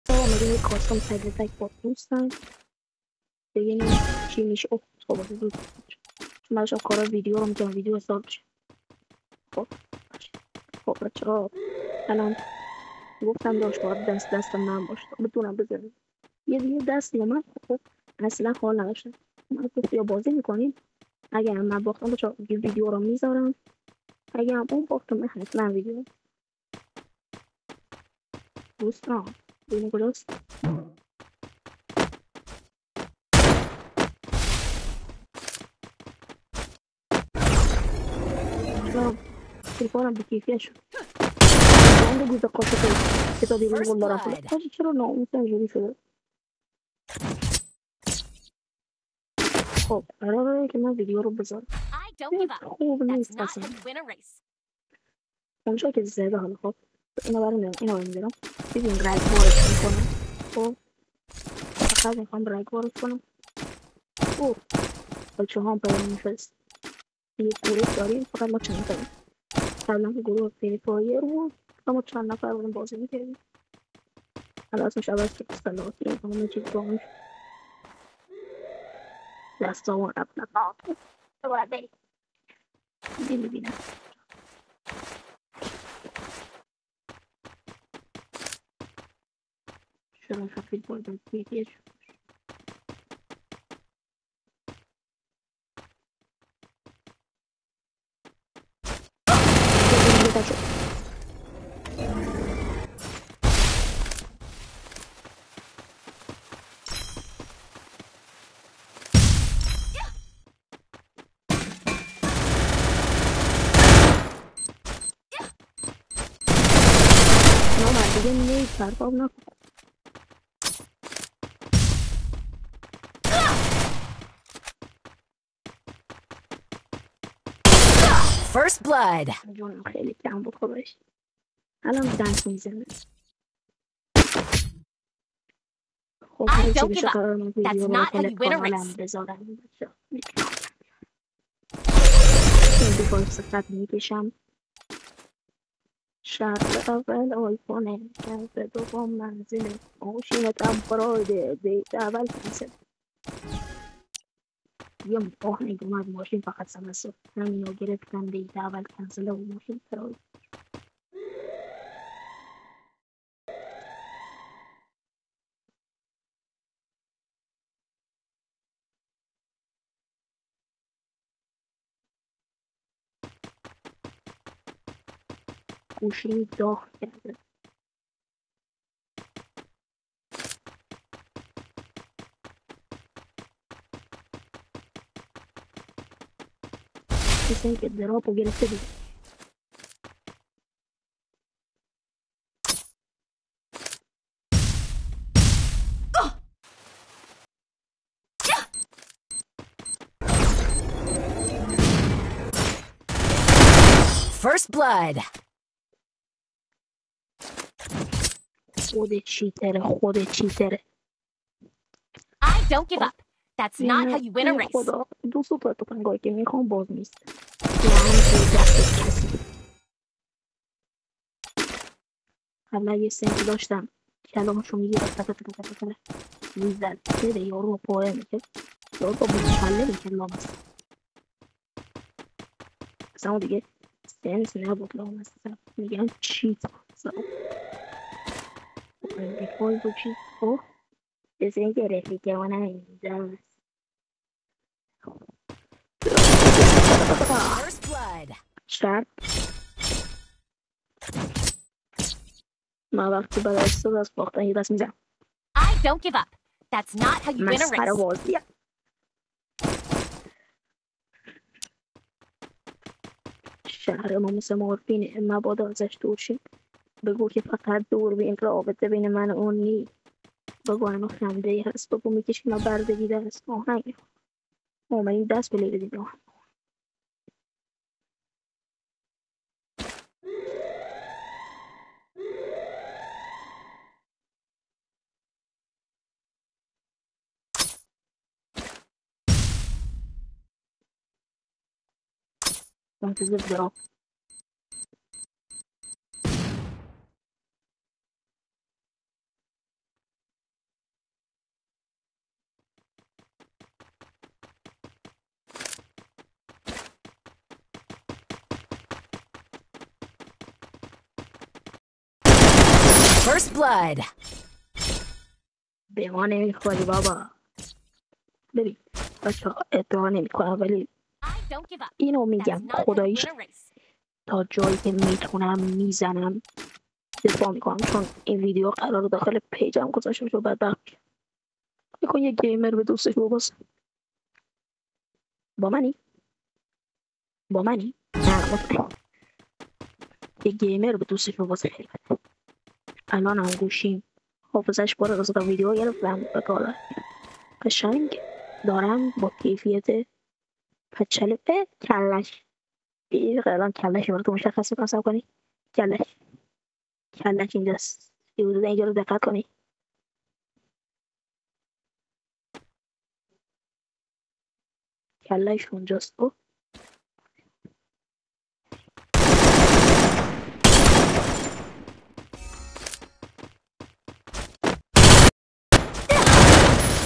آمدیم یک خواستم تک تک با دوستم ببینیم چی میشه. اوه صحبت زود چون من داشتم کارا ویدیو رو میکنم ویدیو حساب بشه. خب بچه ها الان گفتم داشت باید دست من باشه بتونم بزنم یه دیگه دست دیگه من خب اصلا حال نداشتم. من گفت یا بازی میکنیم اگر من باختم بچه ویدیو رو میذارم اگر هم اون باختم من حتما ویدیو دوستان ببینیم کجاست. چرا تلفنم بیکیفیت شد اون گوزه قاشق که تا دیروز گل دارم شده حاجی چرا نااموس اینجوری شده. خب قراره که من ویدیو رو بذارم خوب نیست اصلا اونجا که زده حالا خب اینو برمیدارم اینو برمیدارم ببین رگ وارد میکنم. خب فقط میخوام رگ وارد کنم. اوه بچه هم پیدا میفرست یه گروه داریم فقط ما چند نفریم قبلا که گروه فری پایر بود ما چند نفر بودیم بازی میکردیم حالا اسمش عوض شد اصطلاحاتی همه چیز باهاش دستامون رفت باید بریم میبینم چرا خفید باید بیتیش دیگه نید پرتاب نکن. First blood. جونم خیلی کم بود خودش الان دنس میزنه. خب هر چی بشه قرار من ویدیو رو داخل کانالم بذارم بچه خیلی با صفت میکشم. شرط اول آیفونه شرط دوم منزله ماشینتم برایده دیت اول کنسل یه آهنگ اومد ماشین فقط سمسور همینو گرفتم دیت اول کنسله و ماشین برایده گوشی داغ کرده. مثل اینکه دراپو گرفته دیگه. First blood. خود چیتره. I don't give up. That's not how you win a race. خدا دوست تا تفنگایی که میخوام باز نیست. یعنی که دست کسی. قبلا یه سنتی داشتم کلامشو میگیره تفه میزد بده یارو پاره میکرد یارو با مچله میکرد لامست اصلا اون دیگه سنس نبود لامست میگن چیت بیخوای با چیت خب بسه اینکه رفیقه منم اینجا First blood. شرط من وقتی بعد از صبح از باختن یه دست میزنم I don't give up. That's not how you win a مسخره race. بازیه شهر ما مثل مورفینه مبادا ازش دور شیم بگو که فقط دوربین رابطه بین من و اون نی بگو هنو خنده ای هست بگو میکشیم و بردگیده هست آهنگ اومدیم دست بلی بدیم آهنگ منتظر درام First blood. به ما نمیخوری بابا. ببین بچه ها ادعا نمیکنم ولی I don't give up. اینو That's میگم not how you خداییش win a race. تا جایی که میتونم میزنم دفاع میکنم، چون این ویدیو قرار داخل پیجم گذاشته بشه و بدبخت میشه. بکن یه گیمر به دوستش بباز. با منی؟ نه مطمئن. یه گیمر به دوستش بباز خیلی بده. الان هم گوشیم حافظش باره واسه تا ویدیو گرفتم به کالا قشنگ دارم با کیفیت پچل کلش الان کلش رو تو مشخص میکنم. سب کنی کلش اینجاست. یه حدود اینجا رو دقت کنی. کلش اونجاست.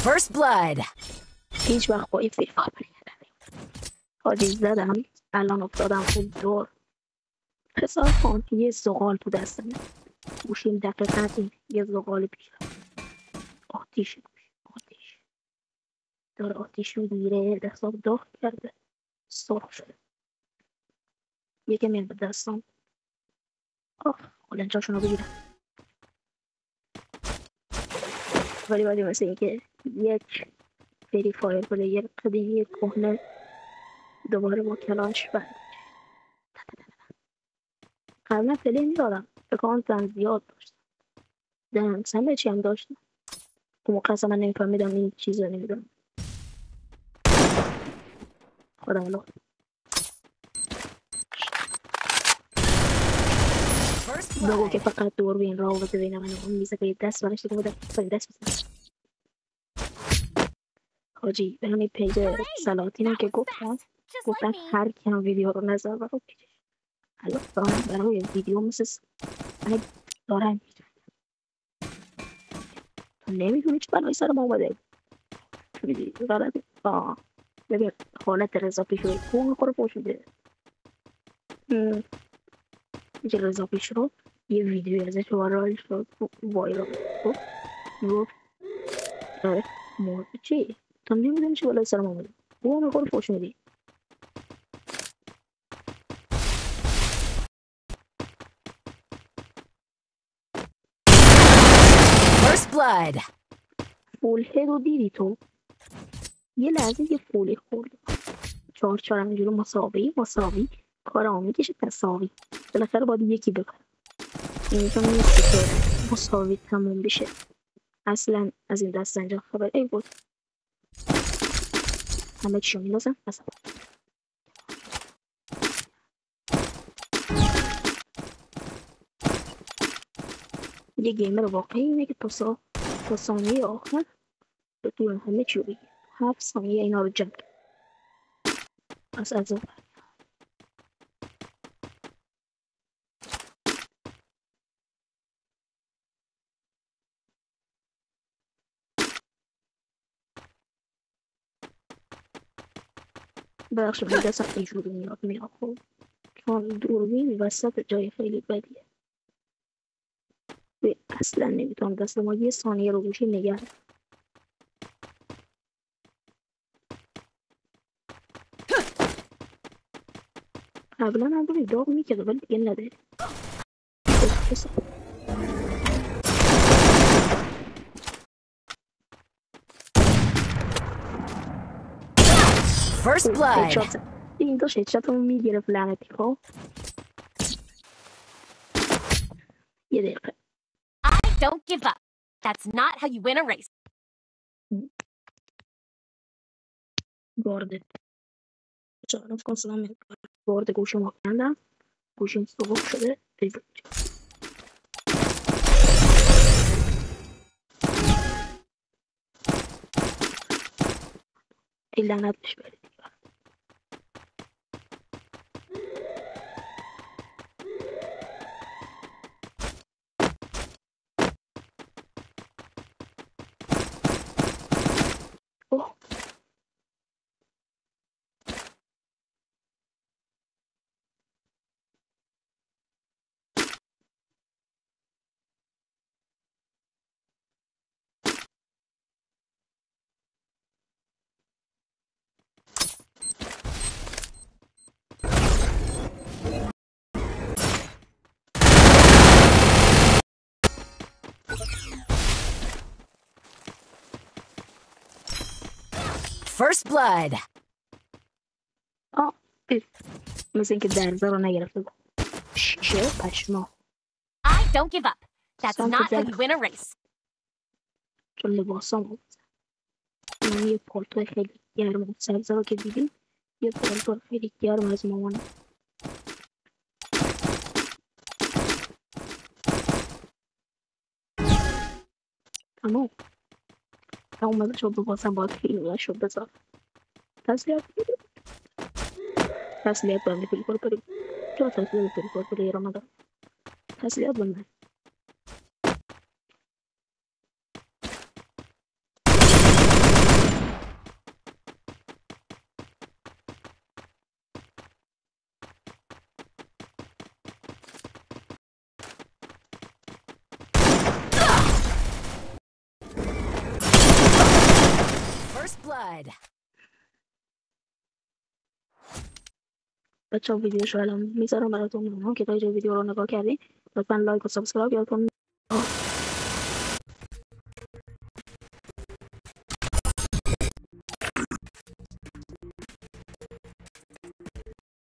First blood. هیچ وقت با این فیلم حاجی زدم الان افتادم اون دور. حساب کن یه زغال تو دستم گوشیم دقیقا این یه زغال پیش آتیش داره آتیش میگیره. دستم داغ کرده سرخ شده. یکی میاد به دستم قلنجاشون رو بگیرم. ولی مثل اینکه یک فری فایر پلیر قدیمی کهنه دوباره با کلاش بند. قبلا پلی میدادم اکانتم زیاد داشتم. همه چی هم داشتم. اون موقع اصلا من نمیفهمیدم این چیز رو نمیدونم. خدا الان First بگو که blood. فقط دوربین رابطه بین من و اون میزه که دست برش دیگه بودم دست بزن. حاجی به همین پیج سلاطینم که گفتم Just like me. هر کی هم ویدیو رو نظر برای پیجش الان دارم برای ویدیو مثل سگ دارم نمیدونی چه بلایی سر ما اومده. میدونی غلطه. ببین حالت رضا پیشروی کو میخوره پوش میده. میگه رضا پیشرو یه ویدیوی ازش وایرال شد. گفت چی؟ تو نمیدونی چه بلایی سر ما اومده. او میخوره پوش میدی. First blood. فول هد رو دیدی تو؟ یه لحظه یه فولی خورد. 4 همینجوری مساوی کارمو میکشه تساوی. بالاخره باید یکی ببره. اینجا نیست که مساوی تموم بشه. اصلا از این دست اینجا خبر ای بود. همه چی رو میندازم مثلا. یه گیمر واقعی اینه که تا ثانیه آخر بتونن همه چی رو بگیر. 7 ثانیه اینا رو جمع کرد. از اون بخش من دستم اینجوری میاد خب چون دوربین وسط جای خیلی بدیه. اصلا نمیتونم دست ما یه ثانیه رو گوشی نگه. قبلا هم بودی داغ میکرد ولی دیگه نداره. First blood. این داشت هدشات رو میگرفت لعنتی. خب یه دقیقه I don't give up. That's not how you win a race. گارد چهارف کنسلم گارد گوشم رو کندم. گوشیم سبک شده. ای لعنتش بره. اوه First blood. مثل اینکه درزه رو نگرفته بود. شیشه پشما. I don't give up. That's Sounds not how like- you win a race. چون لباسام بود. این یه پالتو خیلی گرم بود. سبزه رو که دیدیم یه پالتو خیلی گرم از مامان. تمام اومده شد بباسم باید خیلی شد بذار تسلیت بنده پیلکور بریم چرا تسلیت پیلکور بریم ایران ندارم تسلیت بنده First blood. بچه ها ویدیوشو الان میذارم براتون. ممنون که تا اینجا ویدیو رو نگاه کردین. لطفا لایک و سابسکرایب یادتون